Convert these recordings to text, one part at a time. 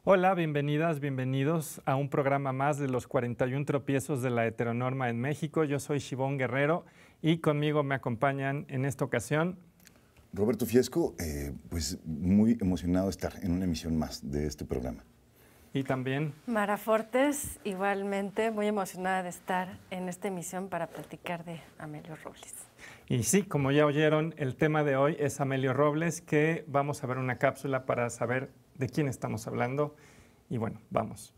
Hola, bienvenidas, bienvenidos a un programa más de los 41 tropiezos de la heteronorma en México. Yo soy Shibón Guerrero y conmigo me acompañan en esta ocasión Roberto Fiesco, pues muy emocionado de estar en una emisión más de este programa. y también Mara Fortes, igualmente muy emocionada de estar en esta emisión para platicar de Amelio Robles. Y sí, como ya oyeron, el tema de hoy es Amelio Robles, que vamos a ver una cápsula para saber de quién estamos hablando. Y bueno, vamos.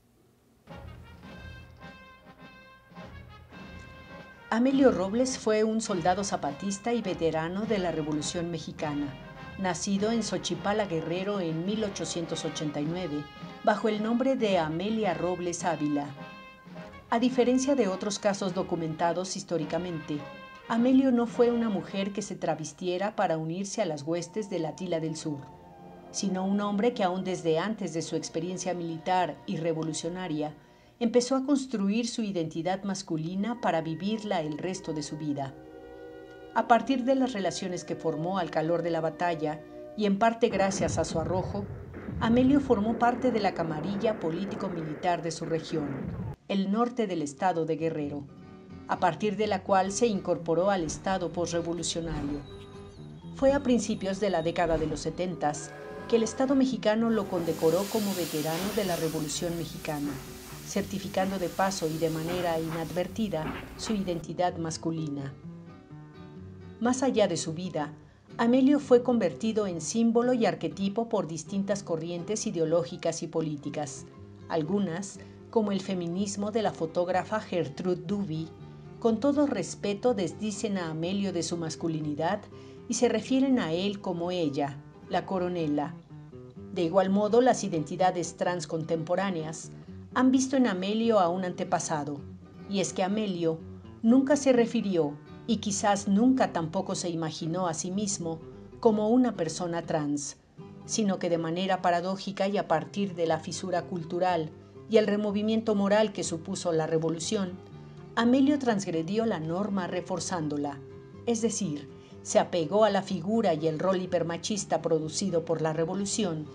Amelio Robles fue un soldado zapatista y veterano de la Revolución Mexicana, nacido en Xochipala, Guerrero, en 1889, bajo el nombre de Amelia Robles Ávila. A diferencia de otros casos documentados históricamente, Amelio no fue una mujer que se travestiera para unirse a las huestes del Atila del Sur, sino un hombre que aún desde antes de su experiencia militar y revolucionaria, empezó a construir su identidad masculina para vivirla el resto de su vida. A partir de las relaciones que formó al calor de la batalla, y en parte gracias a su arrojo, Amelio formó parte de la camarilla político-militar de su región, el norte del estado de Guerrero, a partir de la cual se incorporó al estado posrevolucionario. Fue a principios de la década de los 70 que el Estado mexicano lo condecoró como veterano de la Revolución Mexicana, certificando de paso y de manera inadvertida su identidad masculina. Más allá de su vida, Amelio fue convertido en símbolo y arquetipo por distintas corrientes ideológicas y políticas. Algunas, como el feminismo de la fotógrafa Gertrude Duby, con todo respeto desdicen a Amelio de su masculinidad y se refieren a él como ella, la coronela. De igual modo, las identidades trans contemporáneas han visto en Amelio a un antepasado, y es que Amelio nunca se refirió y quizás nunca tampoco se imaginó a sí mismo como una persona trans, sino que de manera paradójica y a partir de la fisura cultural y el removimiento moral que supuso la revolución, Amelio transgredió la norma reforzándola, es decir, se apegó a la figura y el rol hipermachista producido por la revolución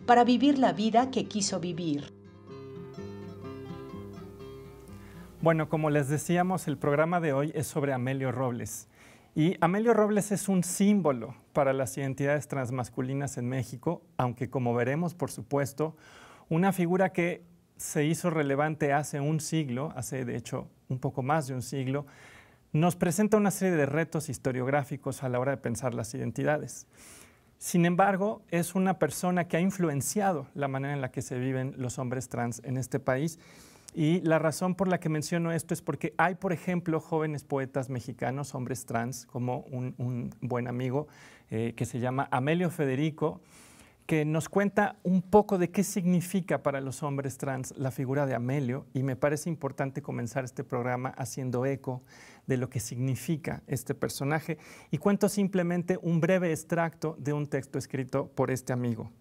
para vivir la vida que quiso vivir. Bueno, como les decíamos, el programa de hoy es sobre Amelio Robles. Y Amelio Robles es un símbolo para las identidades transmasculinas en México, aunque como veremos, por supuesto, una figura que se hizo relevante hace un siglo, hace de hecho un poco más de un siglo, nos presenta una serie de retos historiográficos a la hora de pensar las identidades. Sin embargo, es una persona que ha influenciado la manera en la que se viven los hombres trans en este país. Y la razón por la que menciono esto es porque hay, por ejemplo, jóvenes poetas mexicanos, hombres trans, como un buen amigo que se llama Amelio Federico, que nos cuenta un poco de qué significa para los hombres trans la figura de Amelio, y me parece importante comenzar este programa haciendo eco de lo que significa este personaje, y cuento simplemente un breve extracto de un texto escrito por este amigo.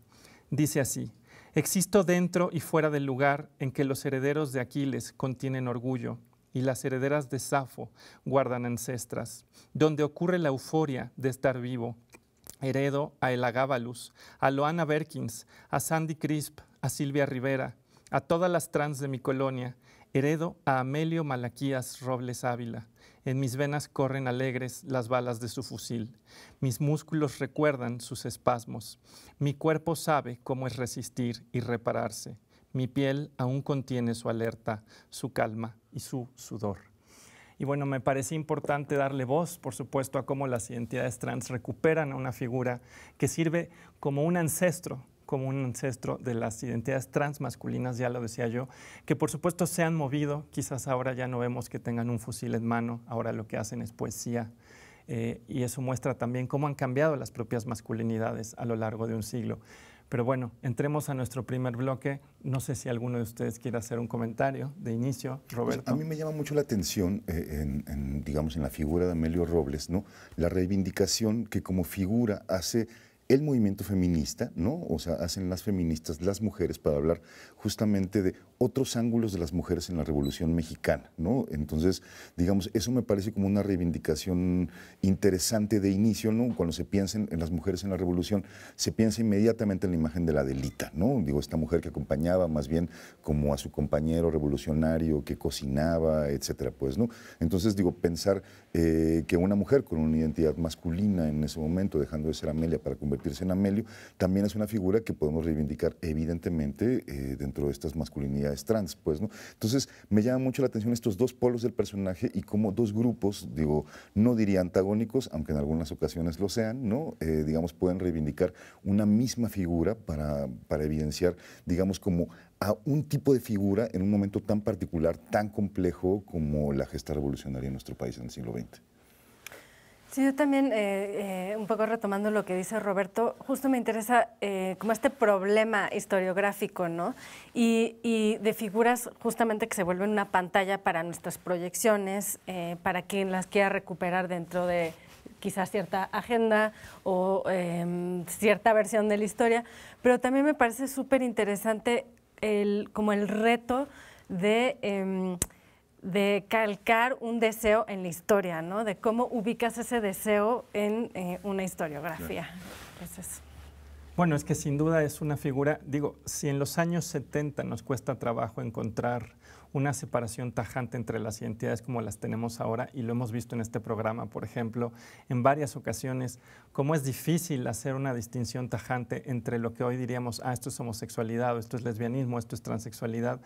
Dice así: existo dentro y fuera del lugar en que los herederos de Aquiles contienen orgullo y las herederas de Safo guardan ancestras, donde ocurre la euforia de estar vivo. Heredo a Elagabalus, a Loana Berkins, a Sandy Crisp, a Silvia Rivera, a todas las trans de mi colonia. Heredo a Amelio Malaquías Robles Ávila. En mis venas corren alegres las balas de su fusil. Mis músculos recuerdan sus espasmos. Mi cuerpo sabe cómo es resistir y repararse. Mi piel aún contiene su alerta, su calma y su sudor. Y bueno, me parece importante darle voz, por supuesto, a cómo las identidades trans recuperan a una figura que sirve como un ancestro de las identidades transmasculinas, ya lo decía yo, que por supuesto se han movido. Quizás ahora ya no vemos que tengan un fusil en mano, ahora lo que hacen es poesía. Y eso muestra también cómo han cambiado las propias masculinidades a lo largo de un siglo. Pero bueno, entremos a nuestro primer bloque. No sé si alguno de ustedes quiere hacer un comentario de inicio, Roberto. Pues a mí me llama mucho la atención, digamos, en la figura de Amelio Robles, ¿no? La reivindicación que como figura hace el movimiento feminista, ¿no? O sea, hacen las feministas, las mujeres, para hablar justamente de otros ángulos de las mujeres en la Revolución Mexicana, ¿no? Entonces, digamos, eso me parece como una reivindicación interesante de inicio, ¿no? Cuando se piensa en las mujeres en la Revolución, se piensa inmediatamente en la imagen de la Adelita, ¿no? Digo, esta mujer que acompañaba más bien como a su compañero revolucionario, que cocinaba, etcétera, pues, ¿no? Entonces, digo, pensar que una mujer con una identidad masculina en ese momento, dejando de ser Amelia para convertirse en Amelio, también es una figura que podemos reivindicar evidentemente dentro de estas masculinidades trans, pues, ¿no? Entonces, me llama mucho la atención estos dos polos del personaje y como dos grupos, digo, no diría antagónicos, aunque en algunas ocasiones lo sean, ¿no? Digamos, pueden reivindicar una misma figura para evidenciar, digamos, como a un tipo de figura en un momento tan particular, tan complejo como la gesta revolucionaria en nuestro país en el siglo XX. Sí, yo también, un poco retomando lo que dice Roberto, justo me interesa como este problema historiográfico, ¿no? Y de figuras justamente que se vuelven una pantalla para nuestras proyecciones, para quien las quiera recuperar dentro de quizás cierta agenda o cierta versión de la historia, pero también me parece súper interesante como el reto de calcar un deseo en la historia, ¿no? De cómo ubicas ese deseo en una historiografía. Entonces, bueno, es que sin duda es una figura, digo, si en los años 70 nos cuesta trabajo encontrar una separación tajante entre las identidades como las tenemos ahora, y lo hemos visto en este programa, por ejemplo, en varias ocasiones, cómo es difícil hacer una distinción tajante entre lo que hoy diríamos, esto es homosexualidad, o esto es lesbianismo, esto es transexualidad.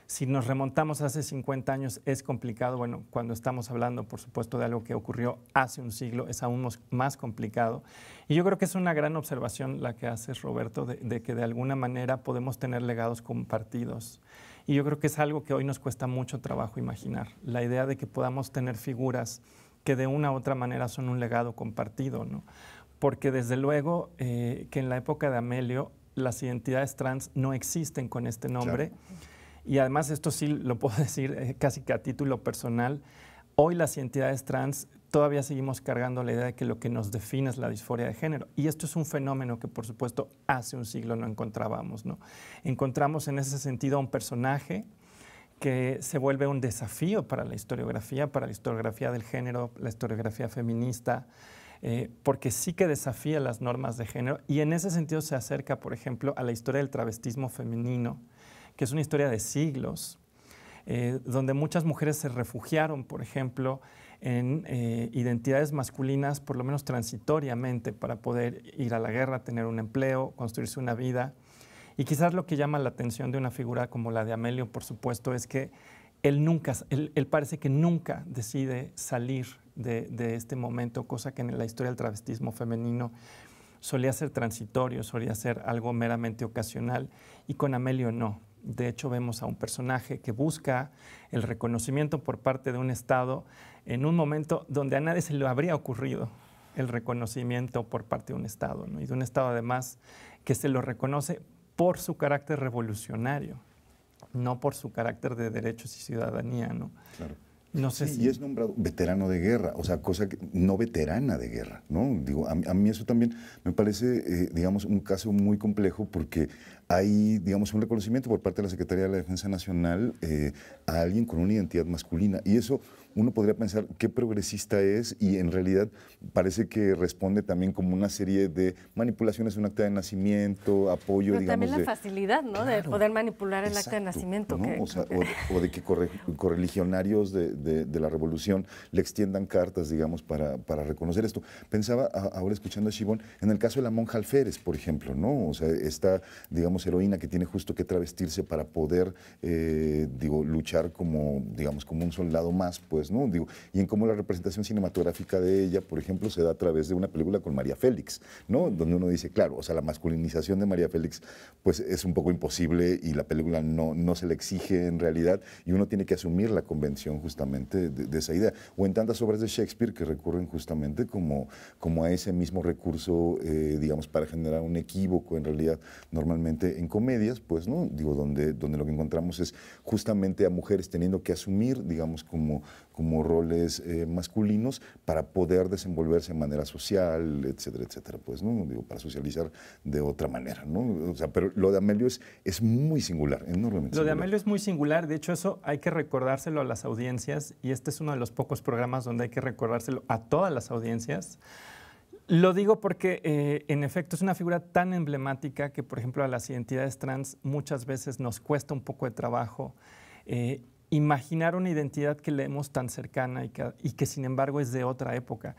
Si nos remontamos hace 50 años es complicado, bueno, cuando estamos hablando, por supuesto, de algo que ocurrió hace un siglo, es aún más complicado. Y yo creo que es una gran observación la que haces, Roberto, de que de alguna manera podemos tener legados compartidos. Y yo creo que es algo que hoy nos cuesta mucho trabajo imaginar, la idea de que podamos tener figuras que de una u otra manera son un legado compartido, ¿no? Porque desde luego que en la época de Amelio las identidades trans no existen con este nombre. Claro. Y además, esto sí lo puedo decir casi que a título personal, hoy las identidades trans todavía seguimos cargando la idea de que lo que nos define es la disforia de género. Y esto es un fenómeno que, por supuesto, hace un siglo no encontrábamos, ¿no? Encontramos en ese sentido a un personaje que se vuelve un desafío para la historiografía del género, la historiografía feminista, porque sí que desafía las normas de género y en ese sentido se acerca, por ejemplo, a la historia del travestismo femenino, que es una historia de siglos, donde muchas mujeres se refugiaron, por ejemplo, en identidades masculinas, por lo menos transitoriamente, para poder ir a la guerra, tener un empleo, construirse una vida. Y quizás lo que llama la atención de una figura como la de Amelio, por supuesto, es que él parece que nunca decide salir de este momento, cosa que en la historia del travestismo femenino solía ser transitorio, solía ser algo meramente ocasional, y con Amelio no. De hecho, vemos a un personaje que busca el reconocimiento por parte de un Estado en un momento donde a nadie se le habría ocurrido el reconocimiento por parte de un Estado, ¿no? Y de un Estado además que se lo reconoce por su carácter revolucionario, no por su carácter de derechos y ciudadanía, ¿no? Claro. No sé sí, si... Y es nombrado veterano de guerra, o sea, cosa que, no veterana de guerra, ¿no? Digo, a mí eso también me parece, digamos, un caso muy complejo porque hay, digamos, un reconocimiento por parte de la Secretaría de la Defensa Nacional a alguien con una identidad masculina. Y eso uno podría pensar qué progresista es y en realidad parece que responde también como una serie de manipulaciones de un acta de nacimiento, apoyo, pero digamos. También la facilidad, ¿no? Claro, de poder manipular el acta de nacimiento. ¿No? O de que correligionarios de la revolución le extiendan cartas, digamos, para reconocer esto. Pensaba, ahora escuchando a Shibón, en el caso de la monja Alférez, por ejemplo, ¿no? O sea, esta, digamos, heroína que tiene justo que travestirse para poder, luchar como, digamos, como un soldado más, pues, ¿no? Digo, y en cómo la representación cinematográfica de ella, por ejemplo, se da a través de una película con María Félix, ¿no? Donde uno dice, claro, o sea, la masculinización de María Félix, pues, es un poco imposible y la película no se le exige en realidad y uno tiene que asumir la convención justamente de esa idea. O en tantas obras de Shakespeare que recurren justamente como a ese mismo recurso, digamos, para generar un equívoco en realidad normalmente en comedias, pues, ¿no? Digo, donde lo que encontramos es justamente a mujeres teniendo que asumir, digamos, como roles masculinos para poder desenvolverse de manera social, etcétera, etcétera, pues, ¿no? Digo, para socializar de otra manera, ¿no? O sea, pero lo de Amelio es muy singular, enormemente Lo de singular. Amelio es muy singular, de hecho eso hay que recordárselo a las audiencias y este es uno de los pocos programas donde hay que recordárselo a todas las audiencias. Lo digo porque, en efecto, es una figura tan emblemática que, por ejemplo, a las identidades trans muchas veces nos cuesta un poco de trabajo imaginar una identidad que leemos tan cercana y que, sin embargo, es de otra época.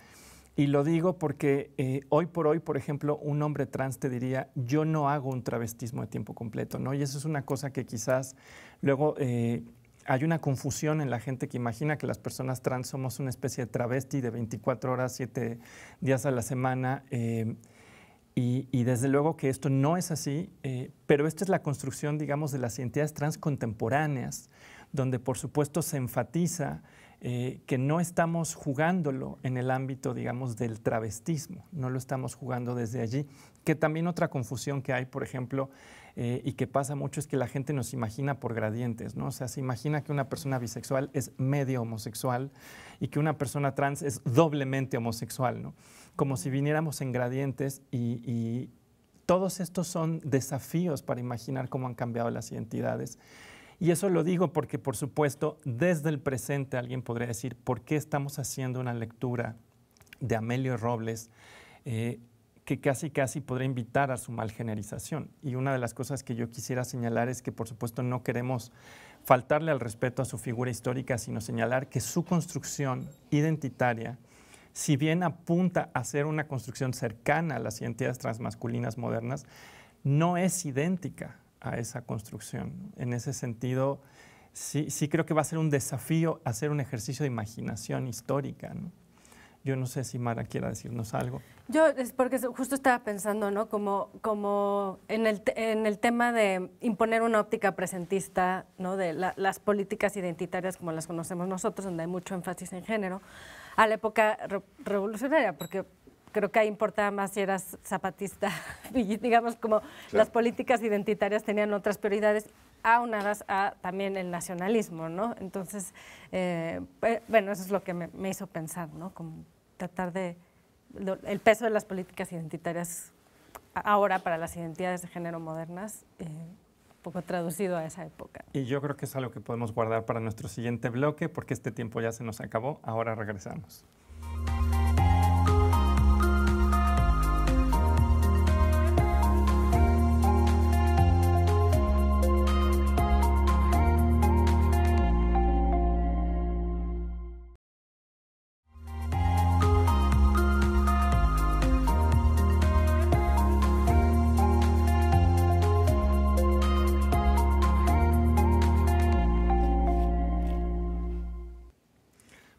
Y lo digo porque hoy por hoy, por ejemplo, un hombre trans te diría, yo no hago un travestismo de tiempo completo, ¿no? Y eso es una cosa que quizás luego hay una confusión en la gente que imagina que las personas trans somos una especie de travesti de 24 horas, 7 días a la semana. Y desde luego que esto no es así, pero esta es la construcción, digamos, de las identidades trans contemporáneas, donde por supuesto se enfatiza que no estamos jugándolo en el ámbito, digamos, del travestismo, no lo estamos jugando desde allí. Que también otra confusión que hay, por ejemplo, y que pasa mucho es que la gente nos imagina por gradientes, ¿no? O sea, se imagina que una persona bisexual es medio homosexual y que una persona trans es doblemente homosexual, ¿no? Como si viniéramos en gradientes y todos estos son desafíos para imaginar cómo han cambiado las identidades. Y eso lo digo porque, por supuesto, desde el presente alguien podría decir, ¿por qué estamos haciendo una lectura de Amelio Robles que casi podría invitar a su malgenerización? Y una de las cosas que yo quisiera señalar es que, por supuesto, no queremos faltarle al respeto a su figura histórica, sino señalar que su construcción identitaria, si bien apunta a ser una construcción cercana a las identidades transmasculinas modernas, no es idéntica a esa construcción. En ese sentido, sí creo que va a ser un desafío hacer un ejercicio de imaginación histórica, ¿no? Yo no sé si Mara quiera decirnos algo. Yo, es porque justo estaba pensando, ¿no? Como en el tema de imponer una óptica presentista, ¿no? De las políticas identitarias como las conocemos nosotros, donde hay mucho énfasis en género, a la época revolucionaria, porque creo que ahí importaba más si eras zapatista y digamos como claro, las políticas identitarias tenían otras prioridades aunadas a también el nacionalismo, ¿no? Entonces, bueno, eso es lo que me hizo pensar, ¿no? Como tratar de el peso de las políticas identitarias ahora para las identidades de género modernas, un poco traducido a esa época. Y yo creo que es algo que podemos guardar para nuestro siguiente bloque porque este tiempo ya se nos acabó. Ahora regresamos.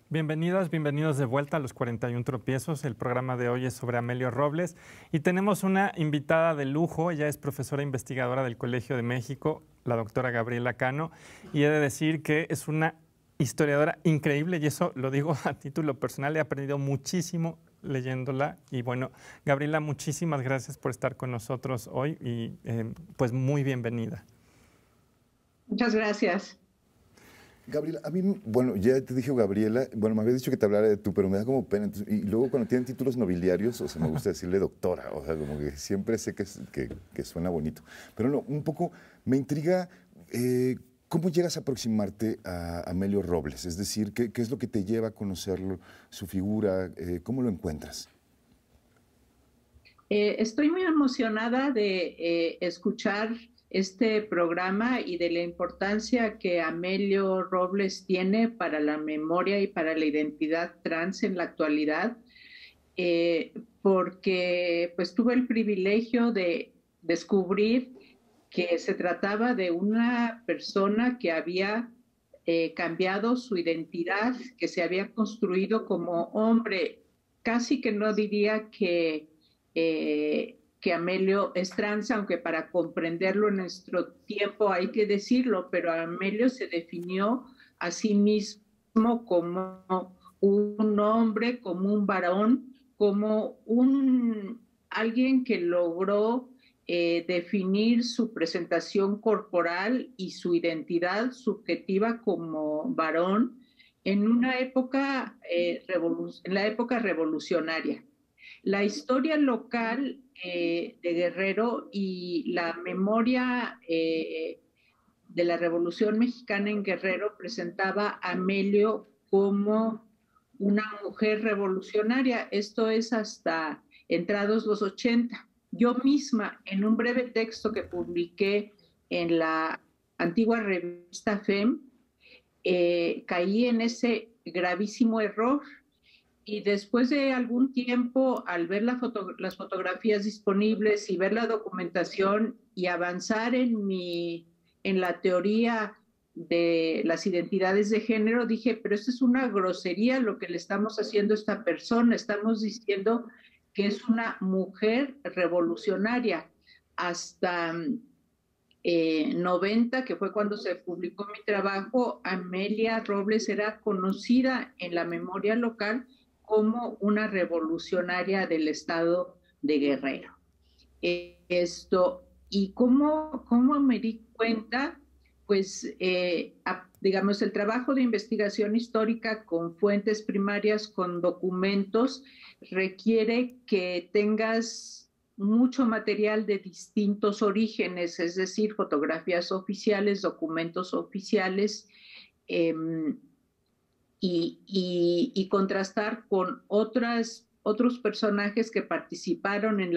Bienvenidas, bienvenidos de vuelta a Los 41 Tropiezos. El programa de hoy es sobre Amelio Robles y tenemos una invitada de lujo. Ella es profesora investigadora del Colegio de México, la doctora Gabriela Cano, y he de decir que es una historiadora increíble y eso lo digo a título personal. He aprendido muchísimo leyéndola y bueno, Gabriela, muchísimas gracias por estar con nosotros hoy y pues muy bienvenida. Muchas gracias. Gabriela, a mí, bueno, ya te dije Gabriela, bueno, me habías dicho que te hablara de tú, pero me da como pena. Entonces, y luego cuando tienen títulos nobiliarios, o sea, me gusta decirle doctora, o sea, como que siempre sé que suena bonito. Pero no, un poco me intriga cómo llegas a aproximarte a Amelio Robles, es decir, ¿qué es lo que te lleva a conocerlo, su figura, cómo lo encuentras? Estoy muy emocionada de escuchar este programa y de la importancia que Amelio Robles tiene para la memoria y para la identidad trans en la actualidad, porque pues tuve el privilegio de descubrir que se trataba de una persona que había cambiado su identidad, que se había construido como hombre. Casi que no diría que Amelio es trans, aunque para comprenderlo en nuestro tiempo hay que decirlo, pero Amelio se definió a sí mismo como un hombre, como un varón, como alguien que logró definir su presentación corporal y su identidad subjetiva como varón en una época, en la época revolucionaria. La historia local de Guerrero y la memoria de la Revolución Mexicana en Guerrero presentaba a Amelio como una mujer revolucionaria. Esto es hasta entrados los 80. Yo misma, en un breve texto que publiqué en la antigua revista FEM, caí en ese gravísimo error. Y después de algún tiempo, al ver las fotografías disponibles y ver la documentación y avanzar en la teoría de las identidades de género, dije, pero esto es una grosería lo que le estamos haciendo a esta persona. Estamos diciendo que es una mujer revolucionaria. Hasta 90, que fue cuando se publicó mi trabajo, Amelia Robles era conocida en la memoria local como una revolucionaria del estado de Guerrero. ¿Y cómo me di cuenta? Pues, digamos, el trabajo de investigación histórica con fuentes primarias, con documentos, requiere que tengas mucho material de distintos orígenes, es decir, fotografías oficiales, documentos oficiales, y contrastar con otros personajes que participaron en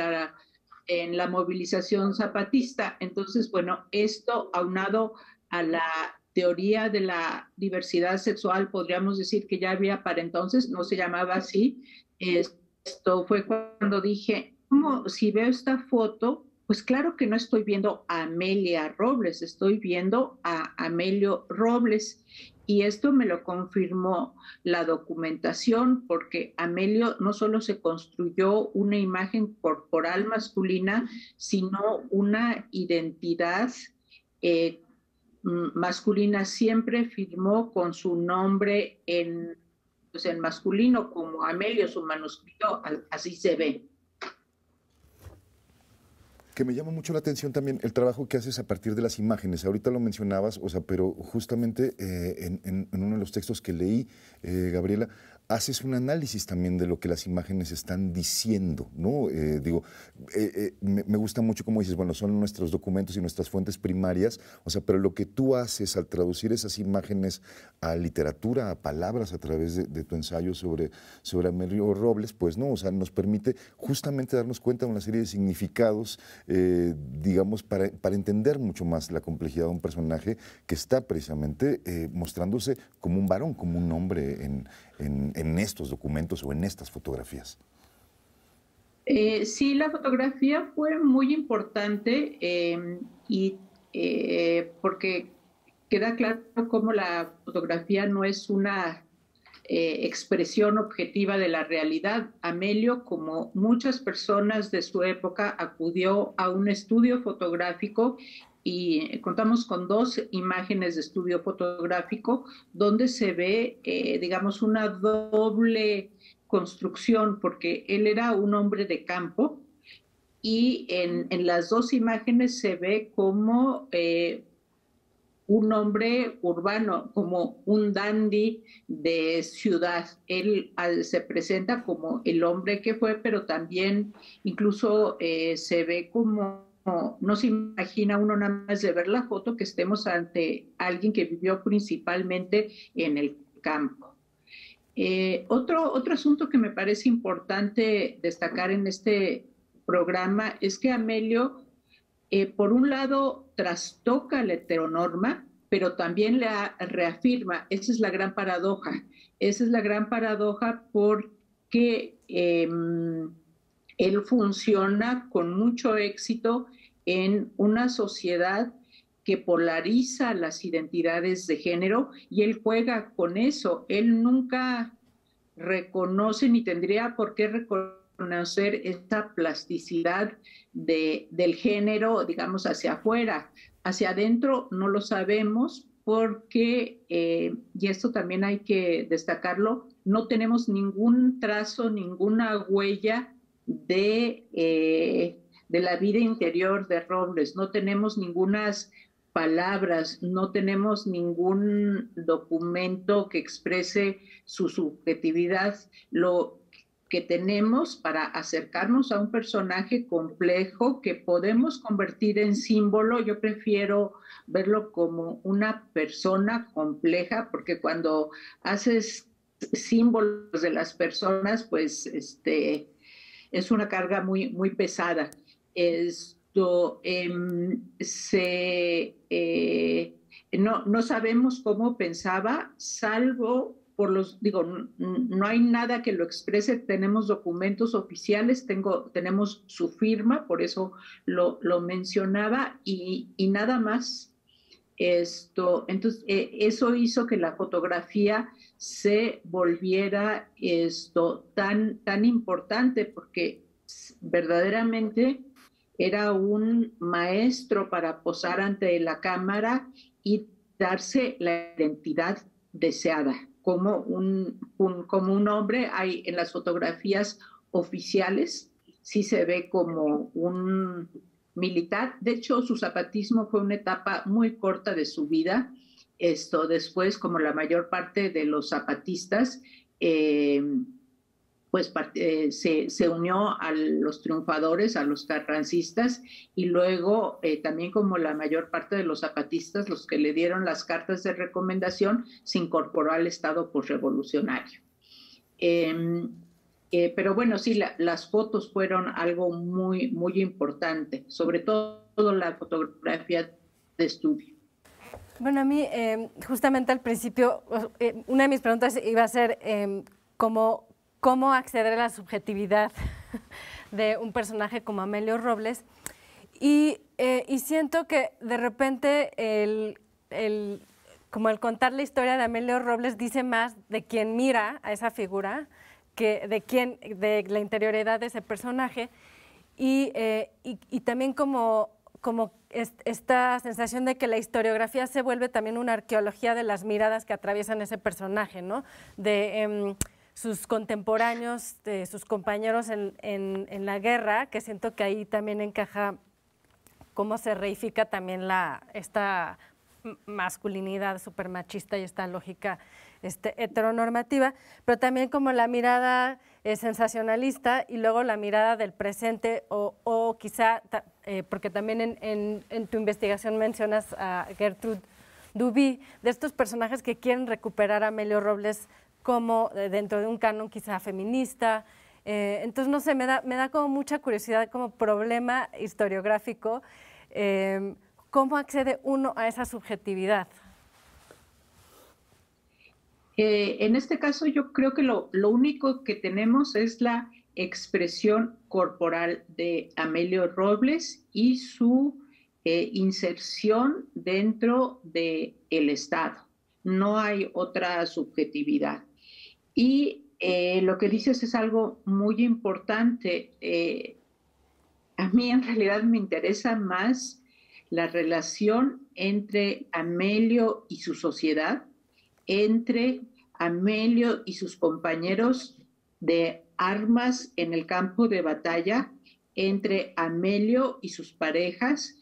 la movilización zapatista. Entonces, bueno, esto aunado a la teoría de la diversidad sexual, podríamos decir que ya había para entonces, no se llamaba así. Esto fue cuando dije, ¿cómo si veo esta foto? Pues claro que no estoy viendo a Amelia Robles, estoy viendo a Amelio Robles. Y esto me lo confirmó la documentación, porque Amelio no solo se construyó una imagen corporal masculina, sino una identidad masculina. Siempre firmó con su nombre en masculino, como Amelio, su manuscrito, así se ve. Que me llama mucho la atención también el trabajo que haces a partir de las imágenes. Ahorita lo mencionabas, o sea, pero justamente en uno de los textos que leí, Gabriela, haces un análisis también de lo que las imágenes están diciendo, ¿no? Me gusta mucho cómo dices, bueno, son nuestros documentos y nuestras fuentes primarias, o sea, pero lo que tú haces al traducir esas imágenes a literatura, a palabras, a través de tu ensayo sobre Amelio Robles, pues no, o sea, nos permite justamente darnos cuenta de una serie de significados, digamos, para entender mucho más la complejidad de un personaje que está precisamente mostrándose como un varón, como un hombre en estos documentos o en estas fotografías. Sí, la fotografía fue muy importante porque queda claro cómo la fotografía no es una expresión objetiva de la realidad. Amelio, como muchas personas de su época, acudió a un estudio fotográfico y contamos con 2 imágenes de estudio fotográfico donde se ve, digamos, una doble construcción, porque él era un hombre de campo y en las 2 imágenes se ve como un hombre urbano, como un dandy de ciudad. Él se presenta como el hombre que fue, pero también incluso se ve como, no se imagina uno nada más de ver la foto que estemos ante alguien que vivió principalmente en el campo. Otro asunto que me parece importante destacar en este programa es que Amelio, por un lado, trastoca la heteronorma, pero también la reafirma. Esa es la gran paradoja. Esa es la gran paradoja porque él funciona con mucho éxito en una sociedad que polariza las identidades de género y él juega con eso. Él nunca reconoce ni tendría por qué reconocer esta plasticidad del género, digamos, hacia afuera. Hacia adentro no lo sabemos porque, y esto también hay que destacarlo, no tenemos ningún trazo, ninguna huella de de la vida interior de Robles. No tenemos ningunas palabras, no tenemos ningún documento que exprese su subjetividad. Lo que tenemos para acercarnos a un personaje complejo que podemos convertir en símbolo, yo prefiero verlo como una persona compleja, porque cuando haces símbolos de las personas, pues es una carga muy, muy pesada. No sabemos cómo pensaba, salvo por no hay nada que lo exprese. Tenemos documentos oficiales, tenemos su firma, por eso lo mencionaba, y nada más. Entonces, eso hizo que la fotografía se volviera tan importante, porque verdaderamente era un maestro para posar ante la cámara y darse la identidad deseada. Como un hombre, hay en las fotografías oficiales, sí se ve como un militar. De hecho, su zapatismo fue una etapa muy corta de su vida. Después, como la mayor parte de los zapatistas, se unió a los triunfadores, a los carrancistas, y luego también, como la mayor parte de los zapatistas, los que le dieron las cartas de recomendación, se incorporó al Estado postrevolucionario. Pero bueno, sí, las fotos fueron algo muy, muy importante, sobre todo la fotografía de estudio. Bueno, a mí, justamente al principio, una de mis preguntas iba a ser cómo acceder a la subjetividad de un personaje como Amelio Robles, y siento que de repente como el contar la historia de Amelio Robles dice más de quien mira a esa figura que de la interioridad de ese personaje, y también como esta sensación de que la historiografía se vuelve también una arqueología de las miradas que atraviesan ese personaje, ¿no? De sus contemporáneos, de sus compañeros en la guerra, que siento que ahí también encaja cómo se reifica también esta masculinidad súper machista y esta lógica heteronormativa, pero también como la mirada sensacionalista, y luego la mirada del presente, o quizá, porque también en tu investigación mencionas a Gertrude Duby, de estos personajes que quieren recuperar a Amelio Robles como dentro de un canon quizá feminista. Entonces, no sé, me da como mucha curiosidad como problema historiográfico, ¿cómo accede uno a esa subjetividad? En este caso, yo creo que lo único que tenemos es la expresión corporal de Amelio Robles y su inserción dentro del Estado. No hay otra subjetividad. Y lo que dices es algo muy importante. A mí en realidad me interesa más la relación entre Amelio y su sociedad, entre Amelio y sus compañeros de armas en el campo de batalla, entre Amelio y sus parejas,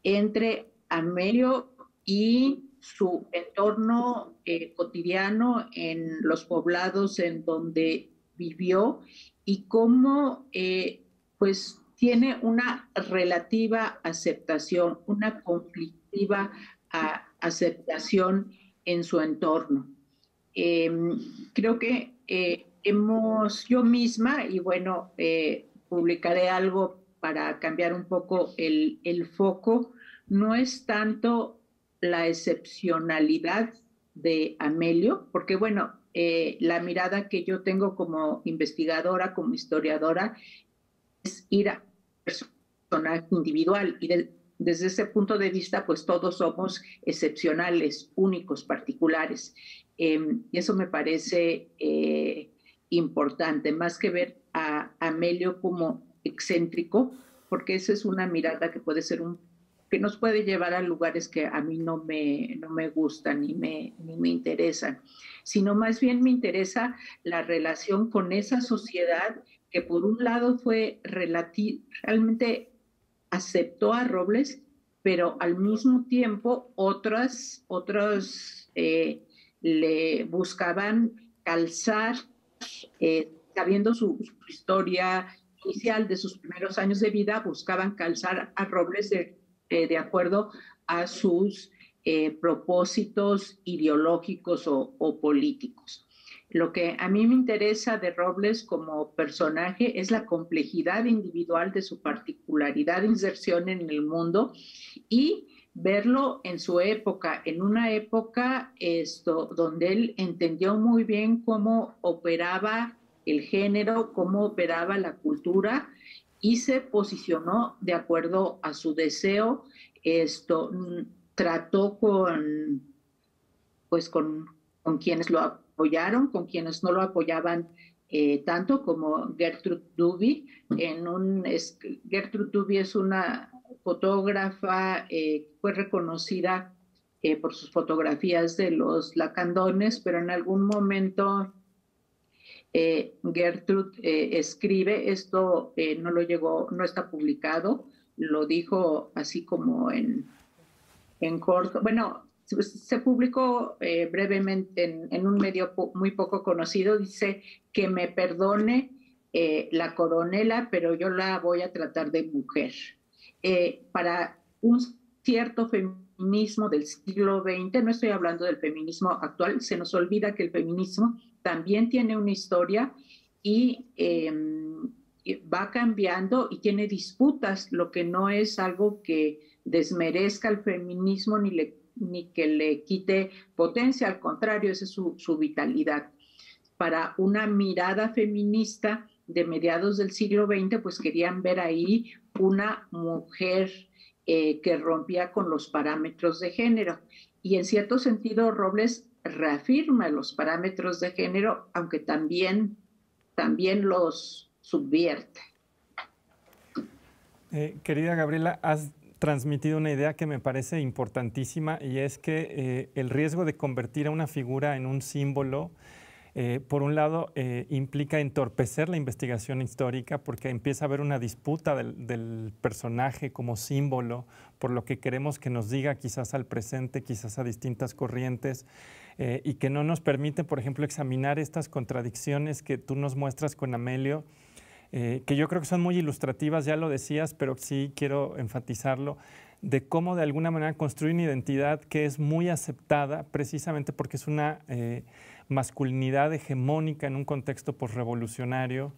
entre Amelio y su entorno cotidiano en los poblados en donde vivió, y cómo pues tiene una relativa aceptación, una conflictiva aceptación en su entorno. Creo que yo misma, y bueno, publicaré algo para cambiar un poco el foco, no es tanto la excepcionalidad de Amelio, porque bueno, la mirada que yo tengo como investigadora, como historiadora, es ir a personaje individual, y desde ese punto de vista, pues todos somos excepcionales, únicos, particulares. Y eso me parece importante, más que ver a Amelio como excéntrico, porque esa es una mirada que puede ser que nos puede llevar a lugares que a mí no me gustan ni me interesan, sino más bien me interesa la relación con esa sociedad que por un lado fue realmente aceptó a Robles, pero al mismo tiempo otros le buscaban calzar, sabiendo su historia inicial de sus primeros años de vida, buscaban calzar a Robles de acuerdo a sus propósitos ideológicos o políticos. Lo que a mí me interesa de Robles como personaje es la complejidad individual de su particularidad de inserción en el mundo y verlo en su época, en una época donde él entendió muy bien cómo operaba el género, cómo operaba la cultura y se posicionó de acuerdo a su deseo. Trató con quienes lo apoyaron, con quienes no lo apoyaban tanto, como Gertrude Duby. Gertrude Duby es una fotógrafa, fue reconocida por sus fotografías de los lacandones, pero en algún momento Gertrude escribe, esto no está publicado, lo dijo así como en corto, bueno, se publicó brevemente en un medio muy poco conocido, dice que me perdone la coronela, pero yo la voy a tratar de mujer. Para un cierto feminismo del siglo XX, no estoy hablando del feminismo actual, se nos olvida que el feminismo también tiene una historia y va cambiando y tiene disputas, lo que no es algo que desmerezca el feminismo ni que le quite potencia, al contrario, esa es su vitalidad. Para una mirada feminista de mediados del siglo XX, pues querían ver ahí una mujer que rompía con los parámetros de género. Y en cierto sentido, Robles reafirma los parámetros de género, aunque también los subvierte. Querida Gabriela, has transmitido una idea que me parece importantísima y es que el riesgo de convertir a una figura en un símbolo, por un lado, implica entorpecer la investigación histórica porque empieza a haber una disputa del personaje como símbolo por lo que queremos que nos diga quizás al presente, quizás a distintas corrientes y que no nos permite, por ejemplo, examinar estas contradicciones que tú nos muestras con Amelio, que yo creo que son muy ilustrativas, ya lo decías, pero sí quiero enfatizarlo, de cómo de alguna manera construir una identidad que es muy aceptada precisamente porque es una masculinidad hegemónica en un contexto posrevolucionario.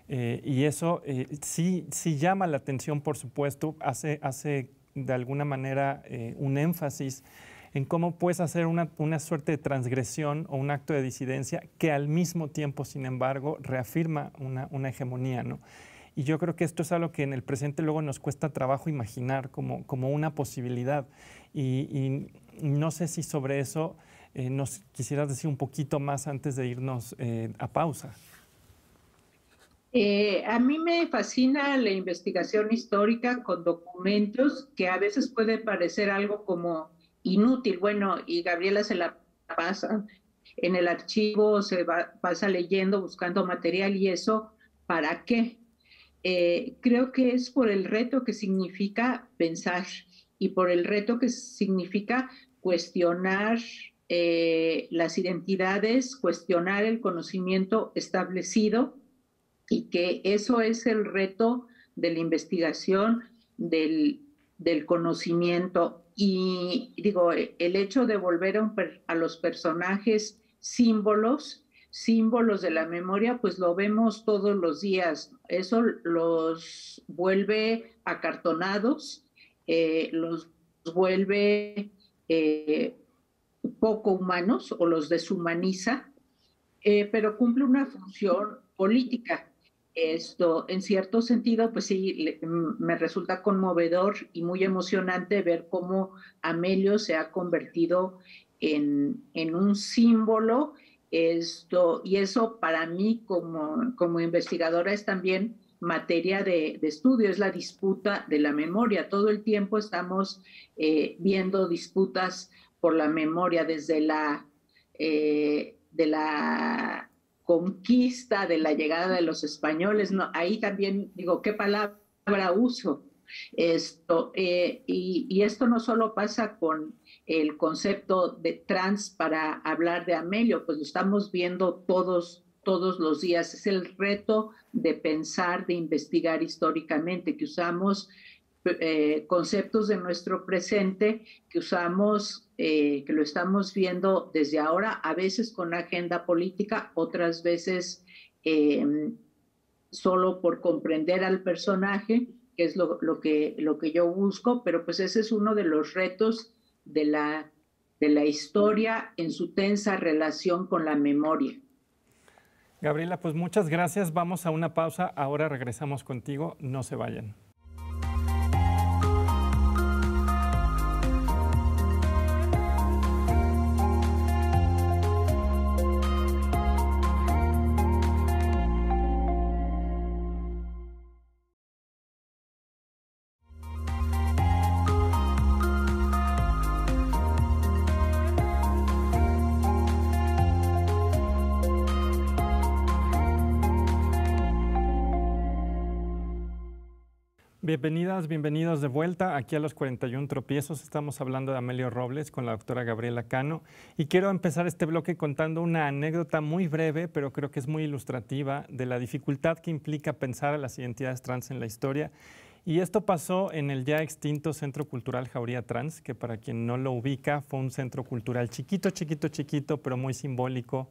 Y eso sí llama la atención, por supuesto, hace de alguna manera un énfasis en cómo puedes hacer una suerte de transgresión o un acto de disidencia que al mismo tiempo, sin embargo, reafirma una hegemonía, ¿no? Y yo creo que esto es algo que en el presente luego nos cuesta trabajo imaginar como una posibilidad. Y no sé si sobre eso nos quisieras decir un poquito más antes de irnos a pausa. A mí me fascina la investigación histórica con documentos que a veces puede parecer algo como inútil. Bueno, y Gabriela se la pasa en el archivo, pasa leyendo, buscando material y eso, ¿para qué? Creo que es por el reto que significa pensar y por el reto que significa cuestionar las identidades, cuestionar el conocimiento establecido, y que eso es el reto de la investigación, del conocimiento. Y digo, el hecho de volver a los personajes símbolos de la memoria, pues lo vemos todos los días. Eso los vuelve acartonados, los vuelve poco humanos o los deshumaniza, pero cumple una función política. Esto, en cierto sentido, pues sí, me resulta conmovedor y muy emocionante ver cómo Amelio se ha convertido en un símbolo. Y eso para mí como investigadora es también materia de estudio, es la disputa de la memoria. Todo el tiempo estamos viendo disputas por la memoria, desde la conquista, de la llegada de los españoles. No, ahí también digo, ¿qué palabra uso? Y esto no solo pasa con el concepto de trans para hablar de Amelio, pues lo estamos viendo todos los días. Es el reto de pensar, de investigar históricamente, que usamos conceptos de nuestro presente, que usamos, que lo estamos viendo desde ahora, a veces con agenda política, otras veces solo por comprender al personaje, que es lo que yo busco, pero pues ese es uno de los retos de la historia en su tensa relación con la memoria. Gabriela, pues muchas gracias. Vamos a una pausa. Ahora regresamos contigo. No se vayan. Bienvenidas, bienvenidos de vuelta aquí a los 41 tropiezos. Estamos hablando de Amelio Robles con la doctora Gabriela Cano y quiero empezar este bloque contando una anécdota muy breve, pero creo que es muy ilustrativa de la dificultad que implica pensar a las identidades trans en la historia. Y esto pasó en el ya extinto Centro Cultural Jauría Trans, que para quien no lo ubica fue un centro cultural chiquito, pero muy simbólico,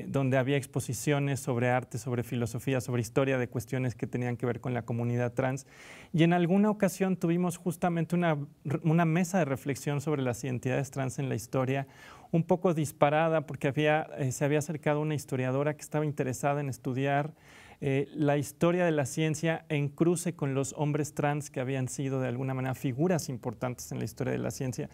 donde había exposiciones sobre arte, sobre filosofía, sobre historia de cuestiones que tenían que ver con la comunidad trans. Y en alguna ocasión tuvimos justamente una mesa de reflexión sobre las identidades trans en la historia, un poco disparada porque se había acercado una historiadora que estaba interesada en estudiar la historia de la ciencia en cruce con los hombres trans que habían sido de alguna manera figuras importantes en la historia de la ciencia.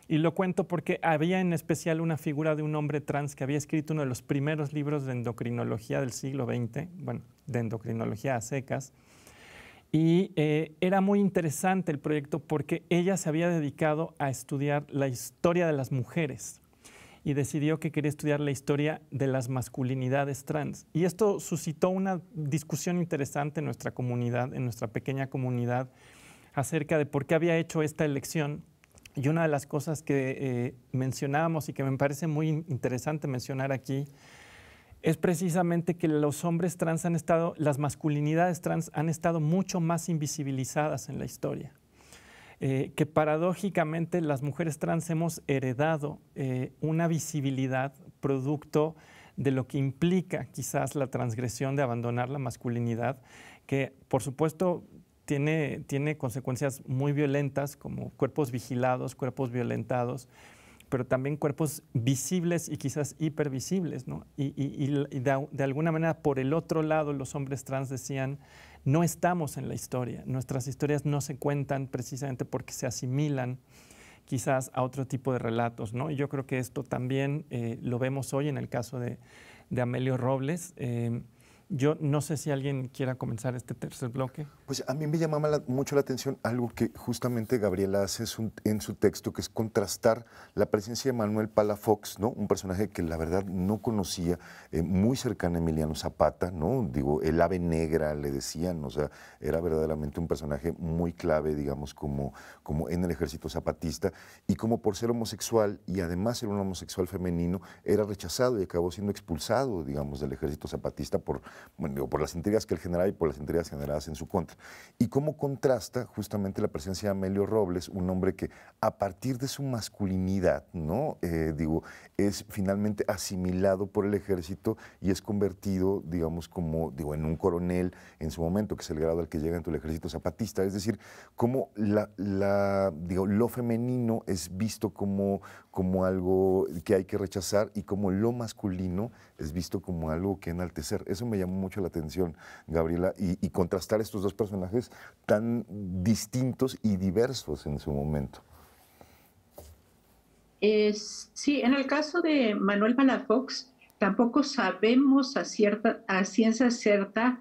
Y lo cuento porque había en especial una figura de un hombre trans que había escrito uno de los primeros libros de endocrinología del siglo XX, bueno, de endocrinología a secas. Y era muy interesante el proyecto porque ella se había dedicado a estudiar la historia de las mujeres y decidió que quería estudiar la historia de las masculinidades trans. Y esto suscitó una discusión interesante en nuestra comunidad, en nuestra pequeña comunidad, acerca de por qué había hecho esta elección. Y una de las cosas que mencionábamos y que me parece muy interesante mencionar aquí es precisamente que los hombres trans las masculinidades trans han estado mucho más invisibilizadas en la historia. Que paradójicamente las mujeres trans hemos heredado una visibilidad producto de lo que implica quizás la transgresión de abandonar la masculinidad, que por supuesto tiene consecuencias muy violentas como cuerpos vigilados, cuerpos violentados, pero también cuerpos visibles y quizás hipervisibles, ¿no? Y de alguna manera, por el otro lado, los hombres trans decían, no estamos en la historia, nuestras historias no se cuentan precisamente porque se asimilan quizás a otro tipo de relatos, ¿no? Y yo creo que esto también lo vemos hoy en el caso de Amelio Robles. Yo no sé si alguien quiera comenzar este tercer bloque. Pues a mí me llamaba mucho la atención algo que justamente Gabriela hace en su texto, que es contrastar la presencia de Manuel Palafox, ¿no? Un personaje que la verdad no conocía, muy cercano a Emiliano Zapata, ¿no? Digo, el ave negra le decían, o sea, era verdaderamente un personaje muy clave, digamos, como en el ejército zapatista, y como por ser homosexual, y además ser un homosexual femenino, era rechazado y acabó siendo expulsado, digamos, del ejército zapatista por las intrigas que él generaba y por las intrigas generadas en su contra. Y cómo contrasta justamente la presencia de Amelio Robles, un hombre que a partir de su masculinidad, ¿no? Es finalmente asimilado por el ejército y es convertido, digamos, en un coronel en su momento, que es el grado al que llega en el ejército zapatista. Es decir, cómo lo femenino es visto como algo que hay que rechazar y como lo masculino es visto como algo que enaltecer. Eso me llamó mucho la atención, Gabriela, y contrastar estos dos personajes tan distintos y diversos en su momento. Sí, en el caso de Manuel Palafox, tampoco sabemos a ciencia cierta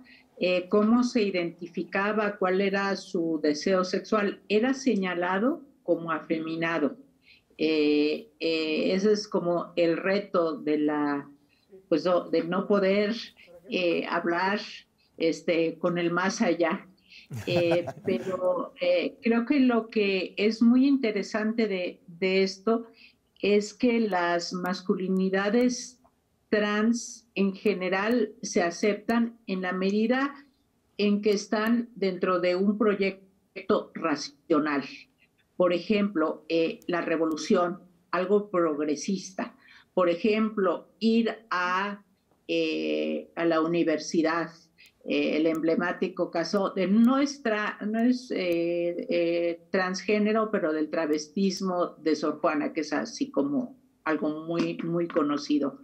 cómo se identificaba, cuál era su deseo sexual. Era señalado como afeminado. Ese es como el reto de pues, de no poder hablar con el más allá. Pero creo que lo que es muy interesante de esto es que las masculinidades trans en general se aceptan en la medida en que están dentro de un proyecto racional. Por ejemplo, la revolución, algo progresista. Por ejemplo, ir a la universidad. El emblemático caso de no es transgénero, pero del travestismo de Sor Juana, que es así como algo muy, muy conocido.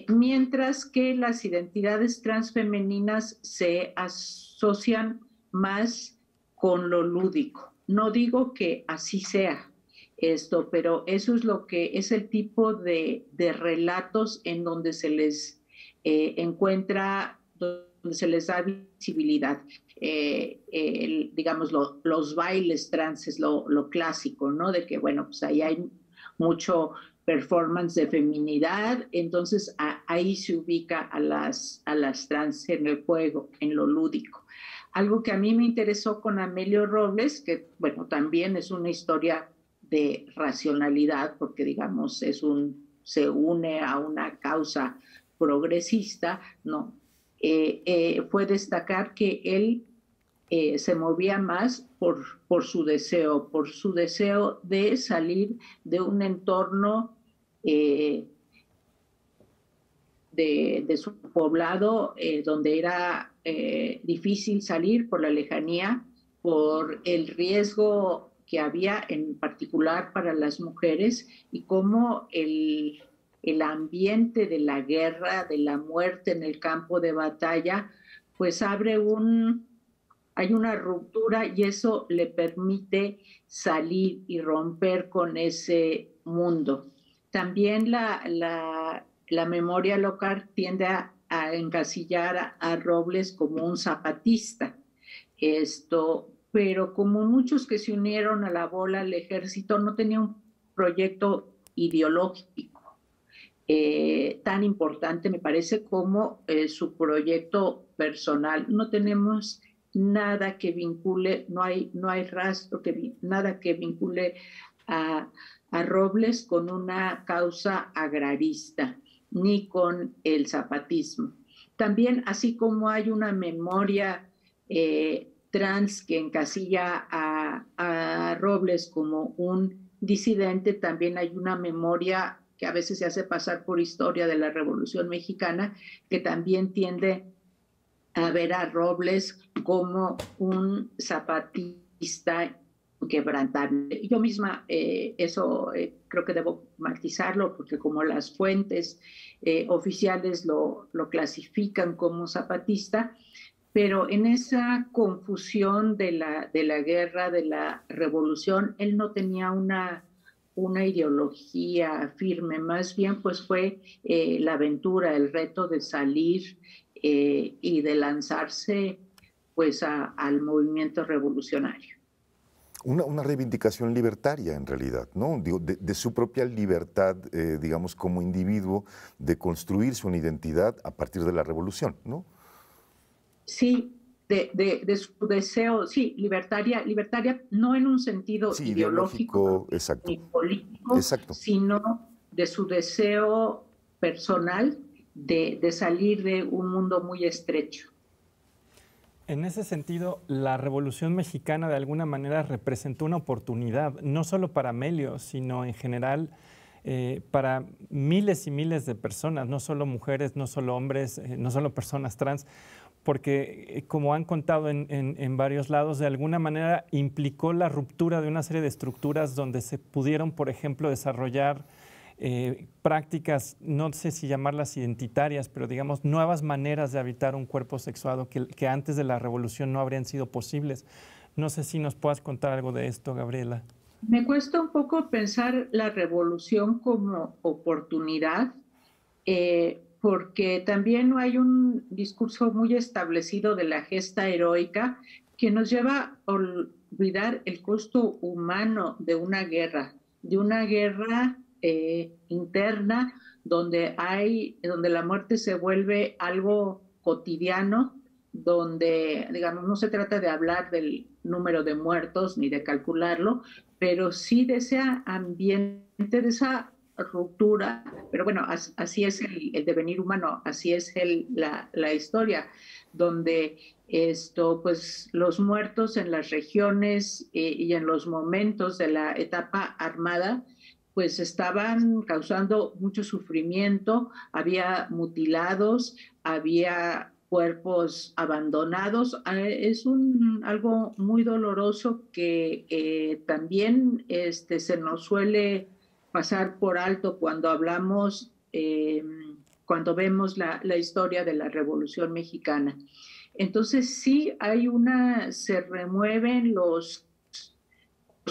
Mientras que las identidades transfemeninas se asocian más con lo lúdico. No digo que así sea esto, pero eso es lo que es el tipo de relatos en donde se les encuentra, donde se les da visibilidad. Digamos, los bailes trans es lo clásico, ¿no? De que, bueno, pues ahí hay mucho performance de feminidad, entonces ahí se ubica a las trans en el juego, en lo lúdico. Algo que a mí me interesó con Amelio Robles, que, bueno, también es una historia de racionalidad, porque, digamos, se une a una causa progresista, ¿no? Fue destacar que él se movía más por su deseo de salir de un entorno de su poblado, donde era difícil salir por la lejanía, por el riesgo que había en particular para las mujeres, y cómo el ambiente de la guerra, de la muerte en el campo de batalla, pues hay una ruptura, y eso le permite salir y romper con ese mundo. También la memoria local tiende a encasillar a Robles como un zapatista. Pero como muchos que se unieron a la bola al ejército, no tenía un proyecto ideológico tan importante, me parece, como su proyecto personal. No tenemos nada que vincule, no hay rastro, nada que vincule a Robles con una causa agrarista, ni con el zapatismo. También, así como hay una memoria trans que encasilla a Robles como un disidente, también hay una memoria que a veces se hace pasar por historia de la Revolución Mexicana, que también tiende a ver a Robles como un zapatista inquebrantable. Yo misma eso creo que debo matizarlo, porque como las fuentes oficiales lo clasifican como zapatista, pero en esa confusión de la guerra, de la revolución, él no tenía una ideología firme, más bien pues fue la aventura, el reto de salir y de lanzarse pues al movimiento revolucionario. Una reivindicación libertaria, en realidad, ¿no? Digo, de su propia libertad, digamos, como individuo, de construirse una identidad a partir de la revolución, ¿no? Sí, de su deseo, sí, libertaria no en un sentido sí, ideológico exacto, ni político, exacto, sino de su deseo personal de salir de un mundo muy estrecho. En ese sentido, la Revolución Mexicana de alguna manera representó una oportunidad, no solo para Amelio, sino en general para miles y miles de personas, no solo mujeres, no solo hombres, no solo personas trans, porque como han contado en varios lados, de alguna manera implicó la ruptura de una serie de estructuras donde se pudieron, por ejemplo, desarrollar prácticas, no sé si llamarlas identitarias, pero digamos nuevas maneras de habitar un cuerpo sexuado que antes de la revolución no habrían sido posibles. No sé si nos puedas contar algo de esto, Gabriela. Me cuesta un poco pensar la revolución como oportunidad, porque también hay un discurso muy establecido de la gesta heroica que nos lleva a olvidar el costo humano de una guerra interna, donde la muerte se vuelve algo cotidiano, donde, digamos, no se trata de hablar del número de muertos ni de calcularlo, pero sí de ese ambiente, de esa ruptura. Pero bueno, así es el devenir humano, así es la historia, donde pues los muertos en las regiones y en los momentos de la etapa armada, pues estaban causando mucho sufrimiento, había mutilados, había cuerpos abandonados. Es algo muy doloroso que también se nos suele pasar por alto cuando hablamos, cuando vemos la historia de la Revolución Mexicana. Entonces sí se remueven los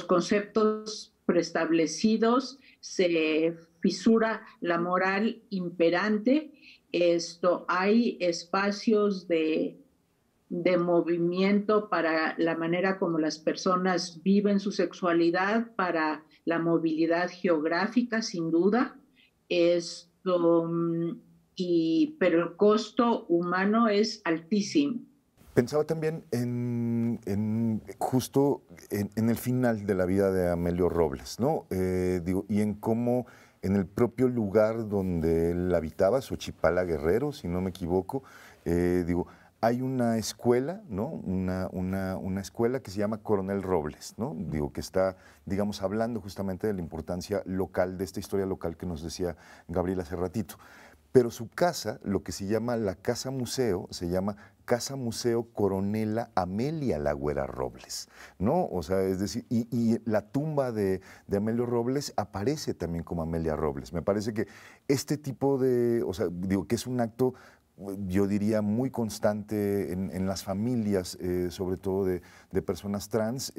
conceptos preestablecidos, se fisura la moral imperante. Hay espacios de movimiento para la manera como las personas viven su sexualidad, para la movilidad geográfica, sin duda. Pero el costo humano es altísimo. Pensaba también justo en el final de la vida de Amelio Robles, ¿no? Y en cómo en el propio lugar donde él habitaba, Xochipala Guerrero, si no me equivoco, hay una escuela, ¿no? Una escuela que se llama Coronel Robles, ¿no? Que está, digamos, hablando justamente de la importancia local, de esta historia local que nos decía Gabriel hace ratito. Pero su casa, lo que se llama la Casa Museo, se llama Casa Museo Coronela Amelia La Güera Robles, ¿no? O sea, es decir, y la tumba de Amelio Robles aparece también como Amelia Robles. Me parece que este tipo de, o sea, que es un acto, yo diría, muy constante en las familias, sobre todo de personas trans,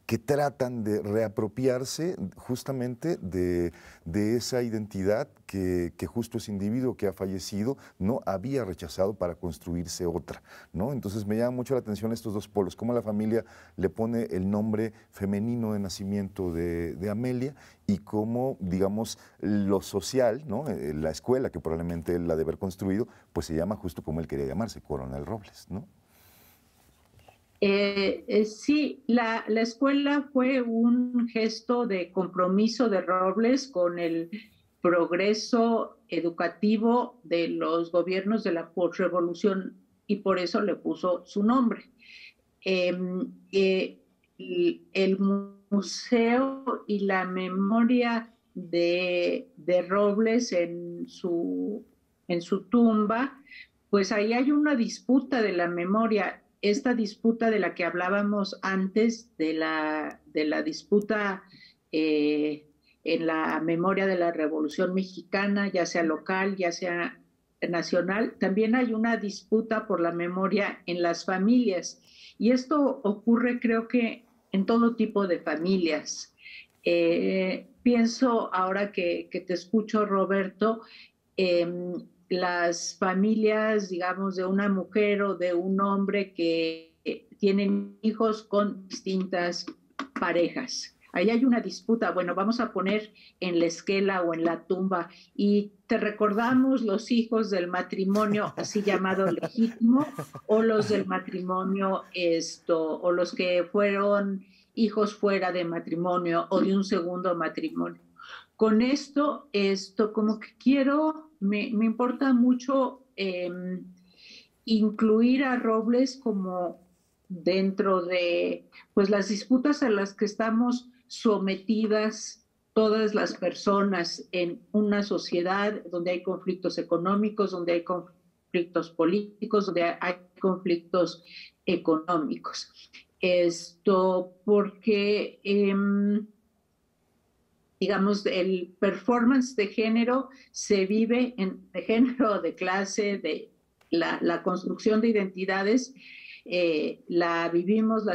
que tratan de reapropiarse justamente de esa identidad que justo ese individuo que ha fallecido no había rechazado para construirse otra, ¿no? Entonces me llama mucho la atención estos dos polos, cómo la familia le pone el nombre femenino de nacimiento de Amelia y cómo, digamos, lo social, ¿no? La escuela, que probablemente él la debe haber construido, pues se llama justo como él quería llamarse, Coronel Robles, ¿no? Sí, la escuela fue un gesto de compromiso de Robles con el progreso educativo de los gobiernos de la postrevolución y por eso le puso su nombre. El museo y la memoria de Robles en su tumba, pues ahí hay una disputa de la memoria. Esta disputa de la que hablábamos antes, de la disputa en la memoria de la Revolución Mexicana, ya sea local, ya sea nacional, también hay una disputa por la memoria en las familias. Y esto ocurre, creo que, en todo tipo de familias. Pienso, ahora que te escucho, Roberto, las familias, digamos, de una mujer o de un hombre que tienen hijos con distintas parejas. Ahí hay una disputa, bueno, vamos a poner en la esquela o en la tumba y te recordamos los hijos del matrimonio así llamado legítimo o los del matrimonio o los que fueron hijos fuera de matrimonio o de un segundo matrimonio. Con esto como que me importa mucho incluir a Robles como dentro de pues las disputas a las que estamos sometidas todas las personas en una sociedad donde hay conflictos económicos, donde hay conflictos políticos, donde hay conflictos económicos. Porque digamos, el performance de género se vive de género, de clase, de la construcción de identidades, la vivimos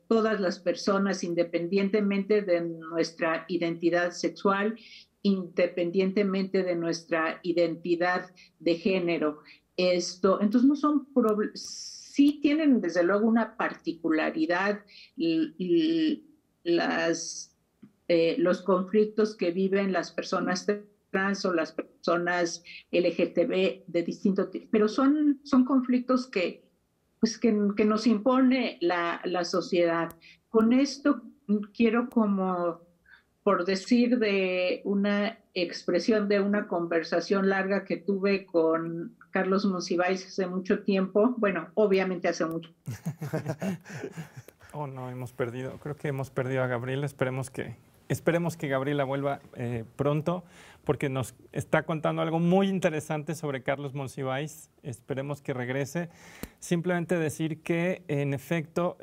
todas las personas independientemente de nuestra identidad sexual, independientemente de nuestra identidad de género. Entonces no son sí tienen desde luego una particularidad los conflictos que viven las personas trans o las personas LGTB de distinto tipo, pero son conflictos que nos impone la sociedad. Con esto quiero, como por decir de una expresión de una conversación larga que tuve con Carlos Monsiváis hace mucho tiempo, bueno, obviamente hace mucho. Oh, no, creo que hemos perdido a Gabriela. Esperemos que Gabriela vuelva pronto, porque nos está contando algo muy interesante sobre Carlos Monsiváis. Esperemos que regrese. Simplemente decir que, en efecto,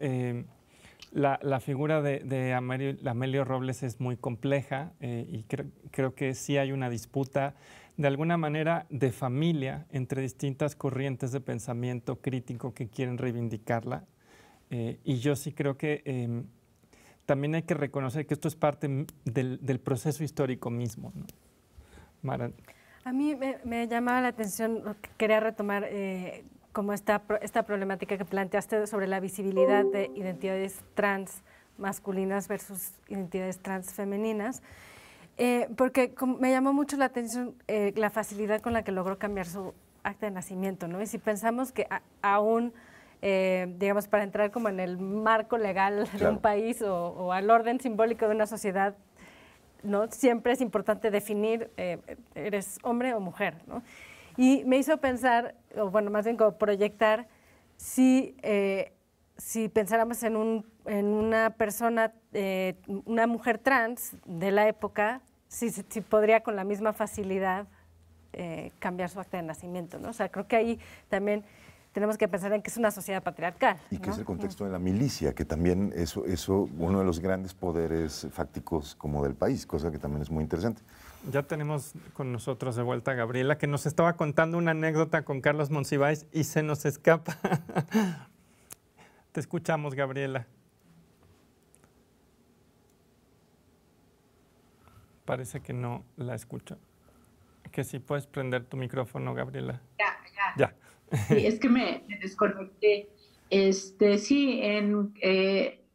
la figura de Amelio Robles es muy compleja y creo que sí hay una disputa, de alguna manera, de familia entre distintas corrientes de pensamiento crítico que quieren reivindicarla. Y yo sí creo que también hay que reconocer que esto es parte del proceso histórico mismo, ¿no? Mara. A mí me llamaba la atención, quería retomar como esta problemática que planteaste sobre la visibilidad de identidades trans masculinas versus identidades trans femeninas, porque me llamó mucho la atención la facilidad con la que logró cambiar su acta de nacimiento, ¿no? Y si pensamos que aún digamos, para entrar como en el marco legal de un país o al orden simbólico de una sociedad, ¿no? Siempre es importante definir, eres hombre o mujer, ¿no? Y me hizo pensar, o bueno, más bien como proyectar, si pensáramos en una persona, una mujer trans de la época, si podría con la misma facilidad cambiar su acta de nacimiento, ¿no? O sea, creo que ahí también tenemos que pensar en que es una sociedad patriarcal, y que ¿no? es el contexto de la milicia, que también eso uno de los grandes poderes fácticos como del país, cosa que también es muy interesante. Ya tenemos con nosotros de vuelta a Gabriela, que nos estaba contando una anécdota con Carlos Monsiváis y se nos escapa. Te escuchamos, Gabriela. Parece que no la escucha. Que si puedes prender tu micrófono, Gabriela. Ya. Sí, es que me desconecté. Sí,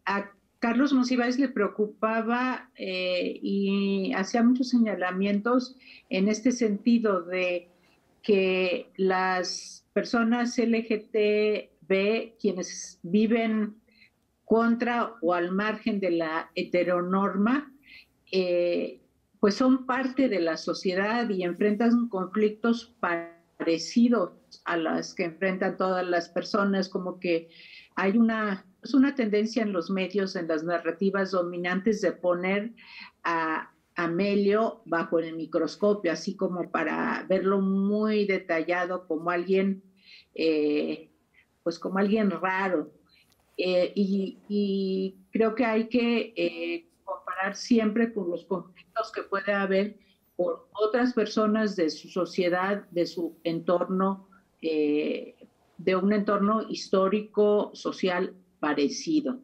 a Carlos Monsiváis le preocupaba y hacía muchos señalamientos en este sentido de que las personas LGTB, quienes viven contra o al margen de la heteronorma, pues son parte de la sociedad y enfrentan conflictos parecidos a las que enfrentan todas las personas, como que hay una tendencia en los medios, en las narrativas dominantes, de poner a Amelio bajo el microscopio, así como para verlo muy detallado como alguien, pues como alguien raro. Y creo que hay que comparar siempre con los conflictos que puede haber por otras personas de su sociedad, de su entorno, de un entorno histórico, social parecido.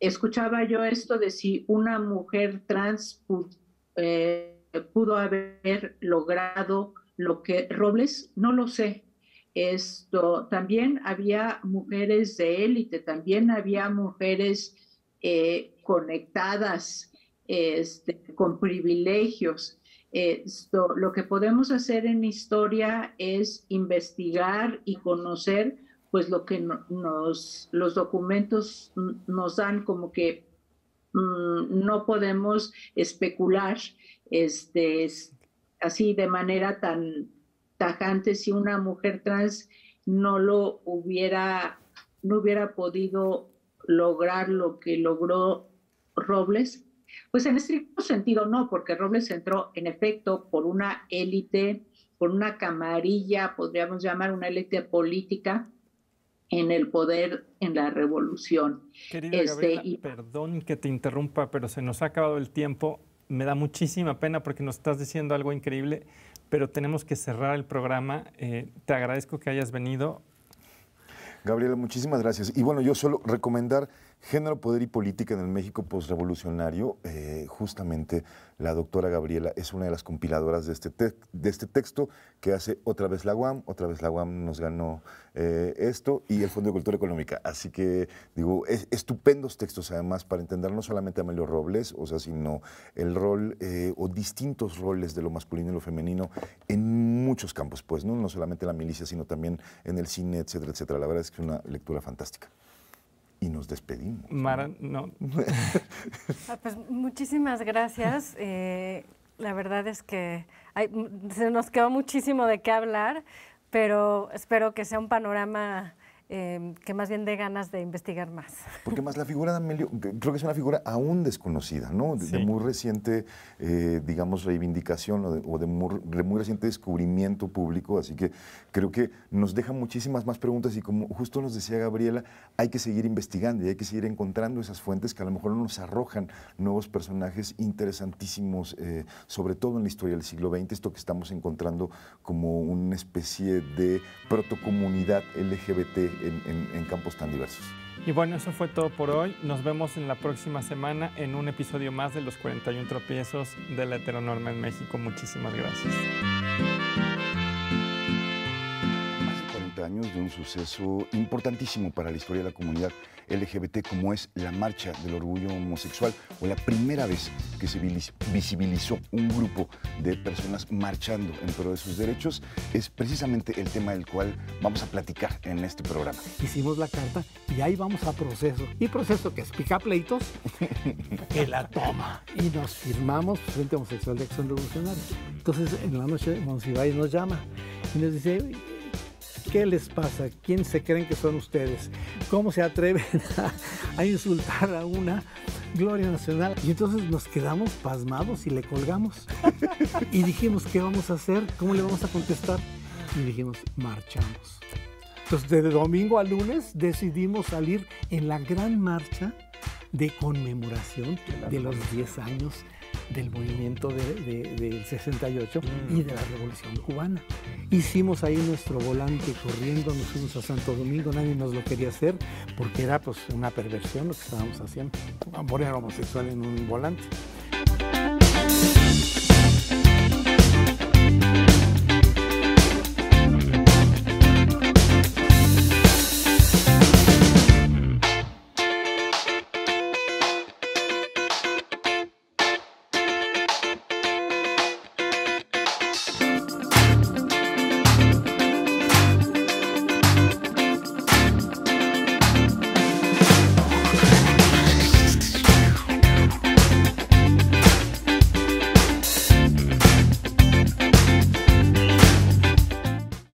Escuchaba yo esto de si una mujer trans pudo haber logrado lo que Robles, no lo sé. También había mujeres de élite, también había mujeres conectadas, con privilegios. Lo que podemos hacer en historia es investigar y conocer pues lo que los documentos nos dan, como que no podemos especular así de manera tan tajante si una mujer trans no hubiera podido lograr lo que logró Robles. Pues en estricto sentido no, porque Robles entró en efecto por una élite, por una camarilla, podríamos llamar una élite política, en el poder en la revolución. Querida Gabriela, perdón que te interrumpa, pero se nos ha acabado el tiempo. Me da muchísima pena porque nos estás diciendo algo increíble, pero tenemos que cerrar el programa. Te agradezco que hayas venido. Gabriela, muchísimas gracias. Y bueno, yo solo recomendar Género, Poder y Política en el México Postrevolucionario, justamente la doctora Gabriela es una de las compiladoras de este texto que hace otra vez la UAM nos ganó esto y el Fondo de Cultura Económica. Así que, digo, estupendos textos además para entender no solamente a Amelio Robles, o sea, sino el rol o distintos roles de lo masculino y lo femenino en muchos campos, pues, ¿no? No solamente en la milicia, sino también en el cine, etcétera, etcétera. La verdad es que es una lectura fantástica. Y nos despedimos. Mara, no. Pues muchísimas gracias. La verdad es que se nos quedó muchísimo de qué hablar, pero espero que sea un panorama que más bien dé ganas de investigar más. Porque más la figura de Amelio, creo que es una figura aún desconocida, ¿no? De muy reciente, digamos, reivindicación o de muy reciente descubrimiento público, así que creo que nos deja muchísimas más preguntas y como justo nos decía Gabriela, hay que seguir investigando y hay que seguir encontrando esas fuentes que a lo mejor nos arrojan nuevos personajes interesantísimos, sobre todo en la historia del siglo XX, esto que estamos encontrando como una especie de protocomunidad LGBT en campos tan diversos. Y bueno, eso fue todo por hoy. Nos vemos en la próxima semana en un episodio más de los 41 tropiezos de la heteronorma en México. Muchísimas gracias. Más de 40 años de un suceso importantísimo para la historia de la comunidad LGBT como es la Marcha del Orgullo Homosexual, o la primera vez que se visibilizó un grupo de personas marchando en pro de sus derechos, es precisamente el tema del cual vamos a platicar en este programa. Hicimos la carta y ahí vamos a proceso. ¿Y proceso qué es? Pica pleitos, que la toma. Y nos firmamos Frente Homosexual de Acción Revolucionaria. Entonces, en la noche, Monsiváis nos llama y nos dice: ¿qué les pasa? ¿Quién se creen que son ustedes? ¿Cómo se atreven a insultar a una gloria nacional? Y entonces nos quedamos pasmados y le colgamos. Y dijimos, ¿qué vamos a hacer? ¿Cómo le vamos a contestar? Y dijimos, marchamos. Entonces, de domingo a lunes decidimos salir en la gran marcha de conmemoración de los 10 años del movimiento del 68 y de la Revolución Cubana. Hicimos ahí nuestro volante corriendo, nos fuimos a Santo Domingo, nadie nos lo quería hacer porque era pues una perversión lo que estábamos haciendo, poner homosexual en un volante.